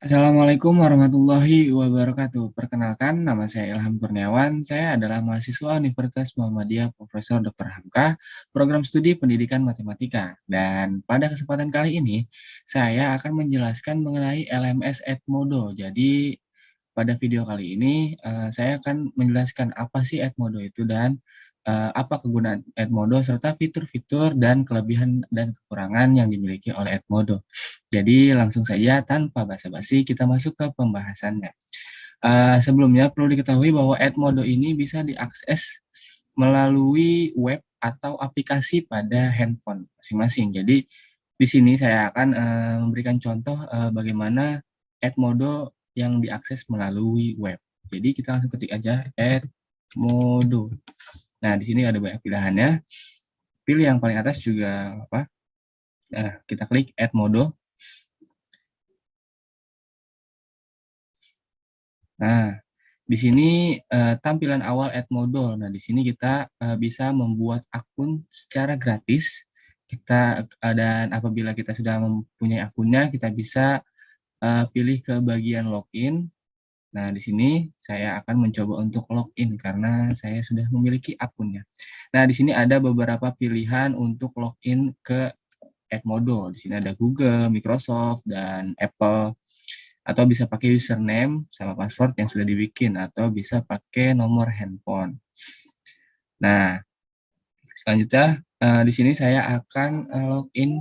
Assalamualaikum warahmatullahi wabarakatuh. Perkenalkan, nama saya Ilham Kurniawan. Saya adalah mahasiswa Universitas Muhammadiyah Profesor Dr. Hamka, program studi pendidikan matematika. Dan pada kesempatan kali ini, saya akan menjelaskan mengenai LMS Edmodo. Jadi, pada video kali ini, saya akan menjelaskan apa sih Edmodo itu dan apa kegunaan Edmodo serta fitur-fitur dan kelebihan dan kekurangan yang dimiliki oleh Edmodo. Jadi langsung saja tanpa basa-basi kita masuk ke pembahasannya. Sebelumnya perlu diketahui bahwa Edmodo ini bisa diakses melalui web atau aplikasi pada handphone masing-masing. Jadi di sini saya akan memberikan contoh bagaimana Edmodo yang diakses melalui web. Jadi kita langsung ketik aja Edmodo. Nah, di sini ada banyak pilihannya. Pilih yang paling atas juga apa? Nah, kita klik Edmodo. Nah, di sini tampilan awal Edmodo. Nah, di sini kita bisa membuat akun secara gratis. Dan apabila kita sudah mempunyai akunnya, kita bisa pilih ke bagian login. Nah, di sini saya akan mencoba untuk login karena saya sudah memiliki akunnya. Nah, di sini ada beberapa pilihan untuk login ke Edmodo. Di sini ada Google, Microsoft, dan Apple. Atau bisa pakai username sama password yang sudah dibikin, atau bisa pakai nomor handphone. Nah, selanjutnya di sini saya akan login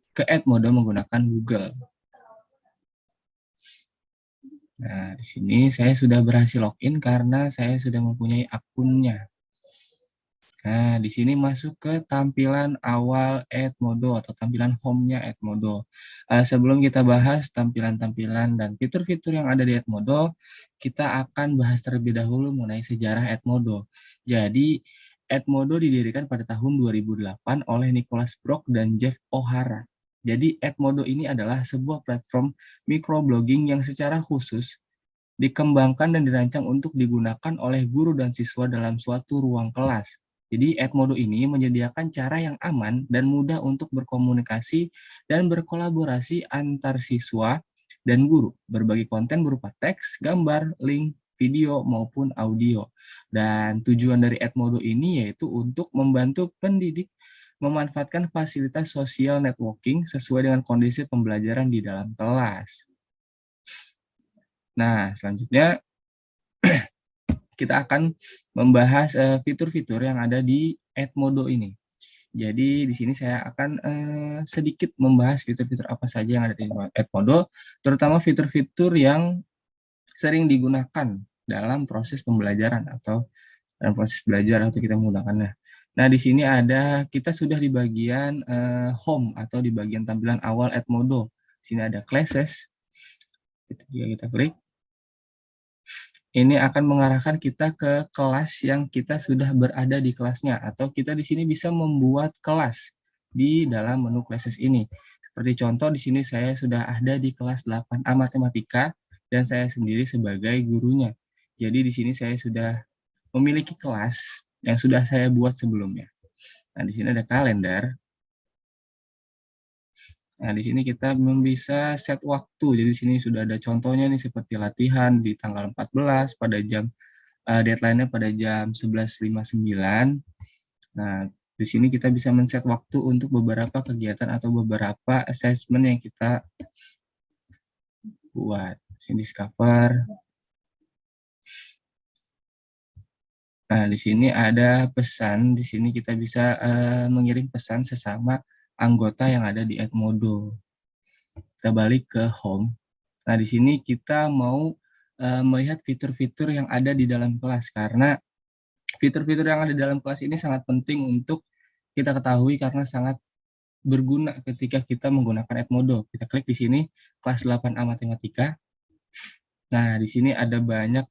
ke Edmodo menggunakan Google. Nah, di sini saya sudah berhasil login karena saya sudah mempunyai akunnya. Nah, di sini masuk ke tampilan awal Edmodo atau tampilan home-nya Edmodo. Sebelum kita bahas tampilan-tampilan dan fitur-fitur yang ada di Edmodo, kita akan bahas terlebih dahulu mengenai sejarah Edmodo. Jadi, Edmodo didirikan pada tahun 2008 oleh Nicholas Brock dan Jeff O'Hara. Jadi, Edmodo ini adalah sebuah platform microblogging yang secara khusus dikembangkan dan dirancang untuk digunakan oleh guru dan siswa dalam suatu ruang kelas. Jadi, Edmodo ini menyediakan cara yang aman dan mudah untuk berkomunikasi dan berkolaborasi antar siswa dan guru, berbagi konten berupa teks, gambar, link, video, maupun audio. Dan tujuan dari Edmodo ini yaitu untuk membantu pendidik memanfaatkan fasilitas sosial networking sesuai dengan kondisi pembelajaran di dalam kelas. Nah, selanjutnya kita akan membahas fitur-fitur yang ada di Edmodo ini. Jadi di sini saya akan sedikit membahas fitur-fitur apa saja yang ada di Edmodo, terutama fitur-fitur yang sering digunakan dalam proses pembelajaran atau dalam proses belajar atau kita menggunakannya. Nah, di sini kita sudah di bagian home atau di bagian tampilan awal Edmodo. Di sini ada classes. Jika kita klik, ini akan mengarahkan kita ke kelas yang kita sudah berada di kelasnya, atau kita di sini bisa membuat kelas di dalam menu classes ini. Seperti contoh di sini saya sudah ada di kelas 8A Matematika dan saya sendiri sebagai gurunya. Jadi di sini saya sudah memiliki kelas yang sudah saya buat sebelumnya. Nah, di sini ada kalender. Nah, di sini kita bisa set waktu. Jadi di sini sudah ada contohnya nih seperti latihan di tanggal 14 pada jam deadline-nya pada jam 11.59. Nah, di sini kita bisa men-set waktu untuk beberapa kegiatan atau beberapa assessment yang kita buat. Di sini discover. Nah, di sini ada pesan. Di sini kita bisa mengirim pesan sesama anggota yang ada di Edmodo. Kita balik ke home. Nah, di sini kita mau melihat fitur-fitur yang ada di dalam kelas, karena fitur-fitur yang ada di dalam kelas ini sangat penting untuk kita ketahui karena sangat berguna ketika kita menggunakan Edmodo. Kita klik di sini, kelas 8A Matematika. Nah, di sini ada banyak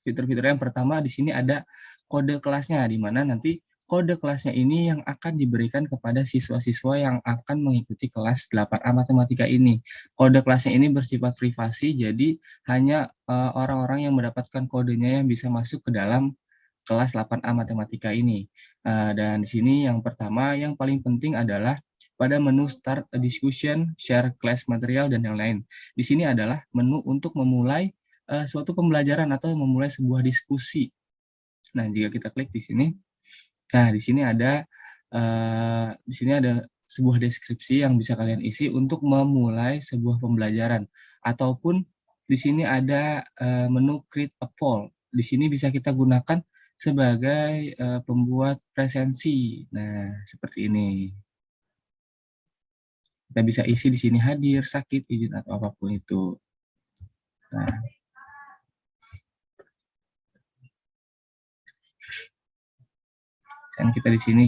fitur-fitur. Yang pertama di sini ada kode kelasnya, di mana nanti kode kelasnya ini yang akan diberikan kepada siswa-siswa yang akan mengikuti kelas 8A Matematika ini. Kode kelasnya ini bersifat privasi, jadi hanya orang-orang yang mendapatkan kodenya yang bisa masuk ke dalam kelas 8A Matematika ini. Dan di sini yang pertama, yang paling penting adalah pada menu Start a Discussion, Share Class Material, dan yang lain. Di sini adalah menu untuk memulai suatu pembelajaran atau memulai sebuah diskusi. Nah, jika kita klik di sini, nah di sini ada sebuah deskripsi yang bisa kalian isi untuk memulai sebuah pembelajaran, ataupun di sini ada menu Create a Poll. Di sini bisa kita gunakan sebagai pembuat presensi. Nah, seperti ini. Kita bisa isi di sini hadir, sakit, izin, atau apapun itu. Nah, dan kita di sini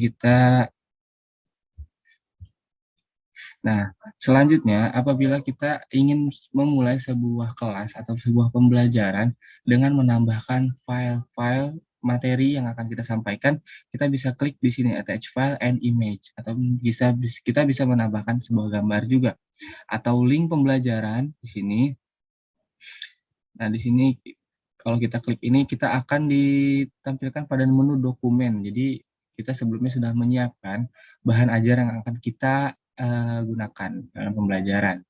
Nah, selanjutnya apabila kita ingin memulai sebuah kelas atau sebuah pembelajaran dengan menambahkan file-file materi yang akan kita sampaikan, kita bisa klik di sini attach file and image, atau kita bisa menambahkan sebuah gambar juga atau link pembelajaran di sini. Nah, di sini kalau kita klik ini, kita akan ditampilkan pada menu dokumen. Jadi kita sebelumnya sudah menyiapkan bahan ajar yang akan kita gunakan dalam pembelajaran.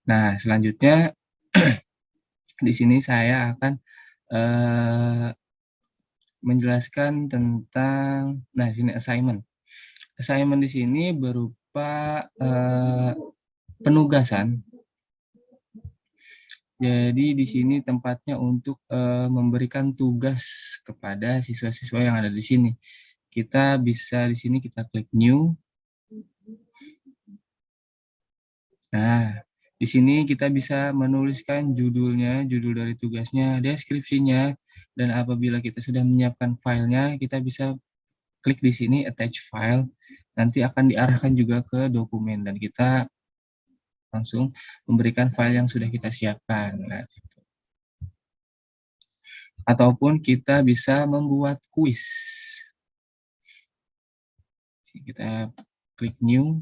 Nah, selanjutnya di sini saya akan menjelaskan tentang, nah sini assignment. Assignment di sini berupa penugasan. Jadi di sini tempatnya untuk memberikan tugas kepada siswa-siswa yang ada di sini. Kita bisa di sini kita klik new. Nah, di sini kita bisa menuliskan judulnya, judul dari tugasnya, deskripsinya, dan apabila kita sudah menyiapkan filenya, kita bisa klik di sini attach file. Nanti akan diarahkan juga ke dokumen dan kita langsung memberikan file yang sudah kita siapkan. Nah, ataupun kita bisa membuat kuis. Kita klik new.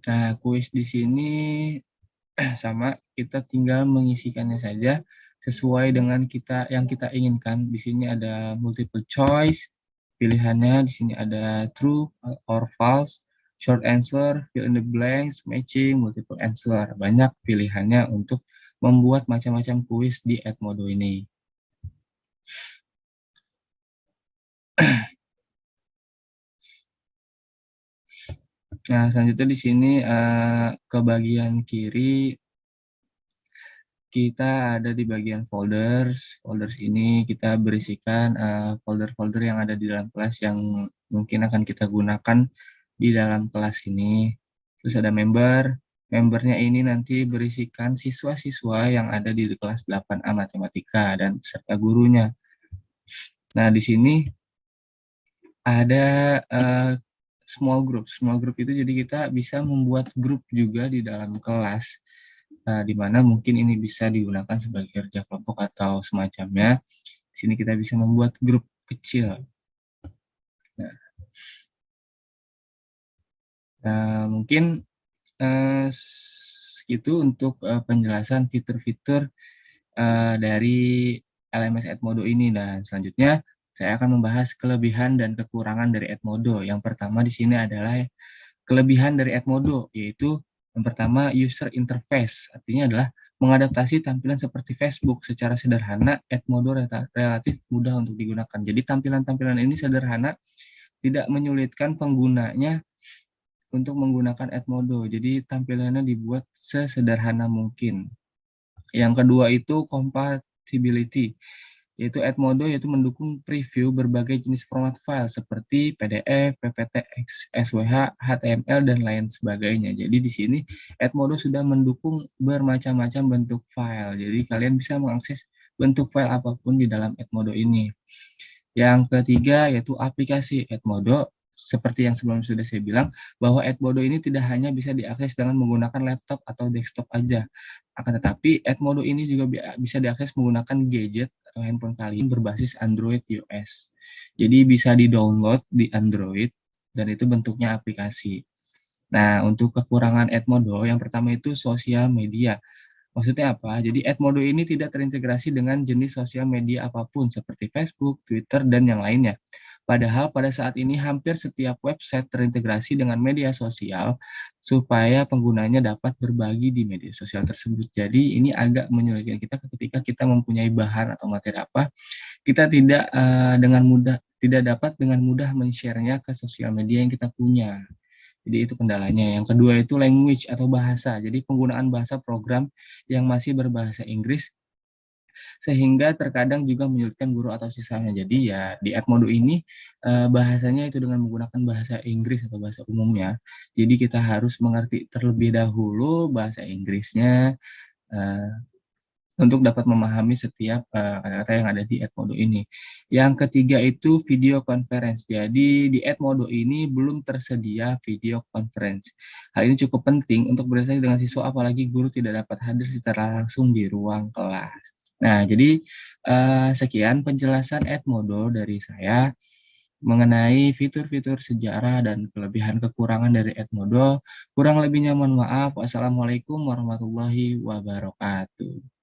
Nah, kuis di sini sama, kita tinggal mengisikannya saja sesuai dengan yang kita inginkan. Di sini ada multiple choice, pilihannya di sini ada true or false, short answer, fill in the blanks, matching, multiple answer. Banyak pilihannya untuk membuat macam-macam kuis di Edmodo ini. Nah, selanjutnya di sini ke bagian kiri kita ada di bagian folders. Folders ini kita berisikan folder-folder yang ada di dalam kelas yang mungkin akan kita gunakan di dalam kelas ini. Terus ada member. Membernya ini nanti berisikan siswa-siswa yang ada di kelas 8A Matematika dan beserta gurunya. Nah, di sini ada small group. Small group itu jadi kita bisa membuat grup juga di dalam kelas. Di mana mungkin ini bisa digunakan sebagai kerja kelompok atau semacamnya. Di sini kita bisa membuat grup kecil. Nah, mungkin itu untuk penjelasan fitur-fitur dari LMS Edmodo ini. Dan selanjutnya saya akan membahas kelebihan dan kekurangan dari Edmodo. Yang pertama di sini adalah kelebihan dari Edmodo, yaitu yang pertama user interface, artinya adalah mengadaptasi tampilan seperti Facebook secara sederhana. Edmodo relatif mudah untuk digunakan. Jadi tampilan-tampilan ini sederhana, tidak menyulitkan penggunanya untuk menggunakan Edmodo. Jadi tampilannya dibuat sesederhana mungkin. Yang kedua itu compatibility, yaitu Edmodo mendukung preview berbagai jenis format file seperti PDF, PPT, SWH, HTML, dan lain sebagainya. Jadi di sini Edmodo sudah mendukung bermacam-macam bentuk file. Jadi kalian bisa mengakses bentuk file apapun di dalam Edmodo ini. Yang ketiga yaitu aplikasi Edmodo. Seperti yang sebelumnya sudah saya bilang, bahwa Edmodo ini tidak hanya bisa diakses dengan menggunakan laptop atau desktop aja. Akan tetapi, Edmodo ini juga bisa diakses menggunakan gadget atau handphone kalian berbasis Android iOS. Jadi bisa di-download di Android, dan itu bentuknya aplikasi. Nah, untuk kekurangan Edmodo, yang pertama itu sosial media. Maksudnya apa? Jadi Edmodo ini tidak terintegrasi dengan jenis sosial media apapun seperti Facebook, Twitter, dan yang lainnya. Padahal pada saat ini hampir setiap website terintegrasi dengan media sosial supaya penggunanya dapat berbagi di media sosial tersebut. Jadi ini agak menyulitkan kita ketika kita mempunyai bahan atau materi apa, kita tidak dapat dengan mudah men-share-nya ke sosial media yang kita punya. Jadi itu kendalanya. Yang kedua itu language atau bahasa. Jadi penggunaan bahasa program yang masih berbahasa Inggris sehingga terkadang juga menyulitkan guru atau siswanya. Jadi ya di Edmodo ini bahasanya itu dengan menggunakan bahasa Inggris atau bahasa umumnya. Jadi kita harus mengerti terlebih dahulu bahasa Inggrisnya eh, untuk dapat memahami setiap kata-kata yang ada di Edmodo ini. Yang ketiga itu video conference. Jadi di Edmodo ini belum tersedia video conference. Hal ini cukup penting untuk berinteraksi dengan siswa apalagi guru tidak dapat hadir secara langsung di ruang kelas. Nah, jadi sekian penjelasan Edmodo dari saya mengenai fitur-fitur sejarah dan kelebihan kekurangan dari Edmodo. Kurang lebihnya mohon maaf. Wassalamualaikum warahmatullahi wabarakatuh.